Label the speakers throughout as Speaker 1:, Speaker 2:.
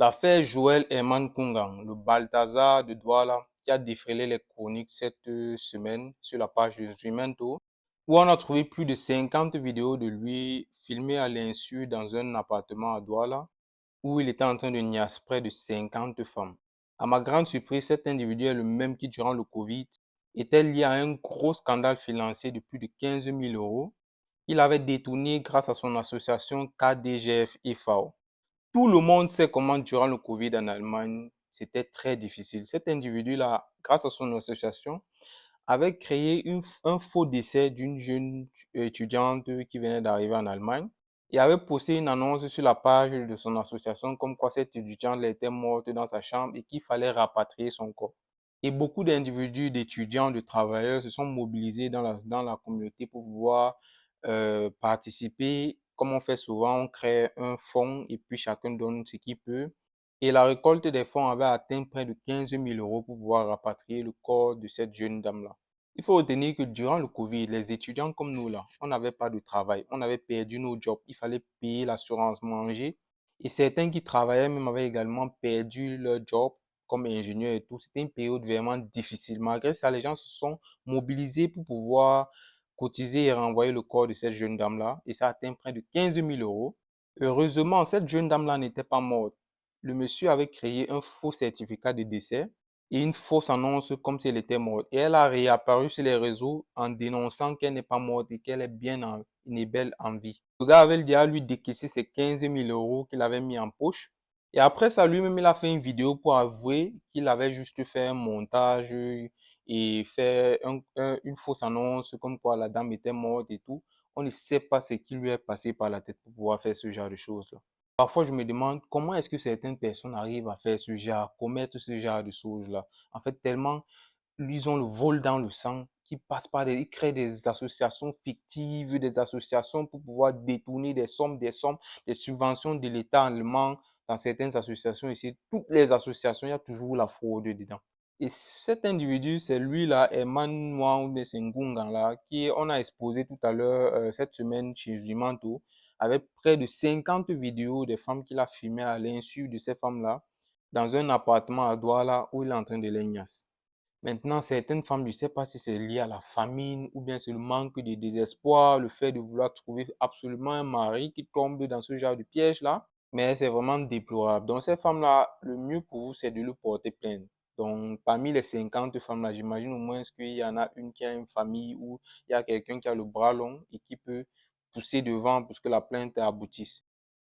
Speaker 1: L'affaire Joël Herman Kungang, le Balthazar de Douala, qui a défrayé les chroniques cette semaine sur la page de Zumento, où on a trouvé plus de 50 vidéos de lui filmées à l'insu dans un appartement à Douala, où il était en train de niaise près de 50 femmes. À ma grande surprise, cet individu est le même qui, durant le Covid, était lié à un gros scandale financier de plus de 15 000 euros. Il avait détourné grâce à son association KDGF IFAO. Tout le monde sait comment, durant le Covid en Allemagne, c'était très difficile. Cet individu-là, grâce à son association, avait créé un faux décès d'une jeune étudiante qui venait d'arriver en Allemagne et avait posté une annonce sur la page de son association comme quoi cette étudiante était morte dans sa chambre et qu'il fallait rapatrier son corps. Et beaucoup d'individus, d'étudiants, de travailleurs se sont mobilisés dans la communauté pour pouvoir participer. Comme on fait souvent, on crée un fonds et puis chacun donne ce qu'il peut. Et la récolte des fonds avait atteint près de 15 000 euros pour pouvoir rapatrier le corps de cette jeune dame-là. Il faut retenir que durant le Covid, les étudiants comme nous là, on n'avait pas de travail, on avait perdu nos jobs, il fallait payer l'assurance manger. Et certains qui travaillaient même avaient également perdu leur job comme ingénieur et tout. C'était une période vraiment difficile. Malgré ça, les gens se sont mobilisés pour pouvoir cotiser et renvoyer le corps de cette jeune dame-là. Et ça a atteint près de 15 000 euros. Heureusement, cette jeune dame-là n'était pas morte. Le monsieur avait créé un faux certificat de décès et une fausse annonce comme si elle était morte. Et elle a réapparu sur les réseaux en dénonçant qu'elle n'est pas morte et qu'elle est bien et belle en vie. Le gars avait déjà lui décaissé ses 15 000 euros qu'il avait mis en poche. Et après ça, lui-même, il a fait une vidéo pour avouer qu'il avait juste fait un montage et fait une fausse annonce comme quoi la dame était morte et tout. On ne sait pas ce qui lui est passé par la tête pour pouvoir faire ce genre de choses-là. Parfois, je me demande comment est-ce que certaines personnes arrivent à faire ce genre, commettre ce genre de choses-là. En fait, tellement ils ont le vol dans le sang, qui passent par ils créent des associations fictives, des associations pour pouvoir détourner des sommes, des subventions de l'État allemand dans certaines associations ici. Toutes les associations, il y a toujours la fraude dedans. Et cet individu, c'est lui-là, Herman Nwaude Sengunga, qui on a exposé tout à l'heure, cette semaine chez Zumanto, avec près de 50 vidéos des femmes qu'il a filmées à l'insu de ces femmes-là, dans un appartement à Douala où il est en train de les niaise. Maintenant, certaines femmes, je ne sais pas si c'est lié à la famine ou bien c'est le manque de désespoir, le fait de vouloir trouver absolument un mari qui tombe dans ce genre de piège-là. Mais c'est vraiment déplorable. Donc, ces femmes-là, le mieux pour vous, c'est de le porter plainte. Donc, parmi les 50 femmes-là, j'imagine au moins qu'il y en a une qui a une famille ou il y a quelqu'un qui a le bras long et qui peut pousser devant pour que la plainte aboutisse.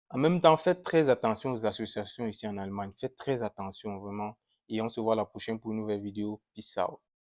Speaker 1: En même temps, faites très attention aux associations ici en Allemagne. Faites très attention, vraiment. Et on se voit la prochaine pour une nouvelle vidéo. Peace out.